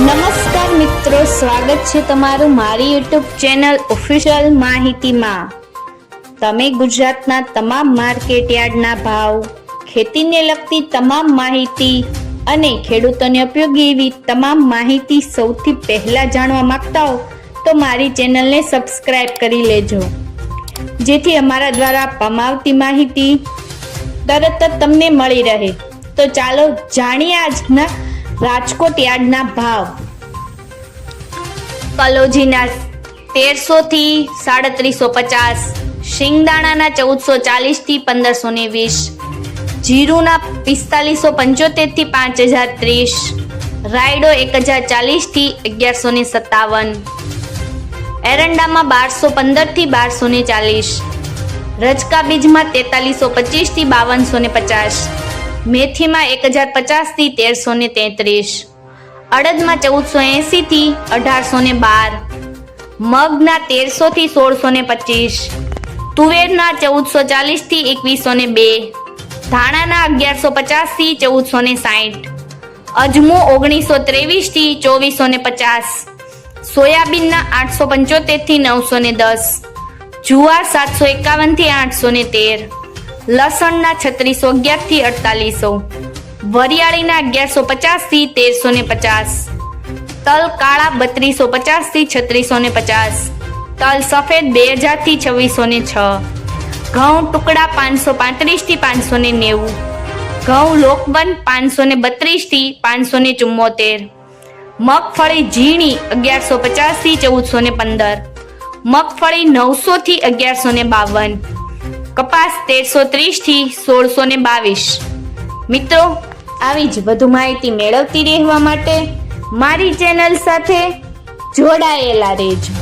નમસ્કાર મિત્રો, સ્વાગત છે તમારું મારી યુટ્યુબ ચેનલ ઓફિશિયલ માહિતીમાં। તમે ગુજરાતના તમામ માર્કેટ યાર્ડના ભાવ, ખેતીને લગતી તમામ માહિતી અને ખેડૂતોને ઉપયોગી એવી તમામ માહિતી સૌથી પહેલા જાણવા માંગતા હો તો મારી ચેનલને સબસ્ક્રાઇબ કરી લેજો, જેથી અમારા દ્વારા આપવામાં આવતી માહિતી તરત જ તમને મળી રહે। તો ચાલો જાણીએ આજના રાજકોટ યાર્ડના ભાવ। કલોજીના 1300 થી 3750, શિંગદાણાના 1440 થી 1520, જીરુના 4575 થી 5030, રાયડો 1040 થી 1157, એરંડામાં 1215 થી 1240, રજકા બીજમાં 4325 થી 5250, મેથીમાં 1050 થી 1333, અડદમાં 1480 થી 1812, મગના 1300 થી 1625, તુવેરના 1440 થી 2102, ધાણાના 1150 થી 1460, અજમો 1923 થી 2450, સોયાબીનના 875 થી 910, જુવાર 751 થી 813, લસણના 3611 થી 4800, વરિયાળીના 1150 થી 1350, તલ કાળા 3250 થી 3650, તલ સફેદ 2000 થી 2606, ઘઉં ટુકડા 535 થી 590, ઘઉં લોકવન 532 થી 574, મગફળી ઝીણી 1150 થી 1415, મગફળી 900 થી 1152, કપાસ 1330 થી 1622। મિત્રો, આવી જ વધુ માહિતી મેળવતી રહેવા માટે મારી ચેનલ સાથે જોડાયેલા રહેજો।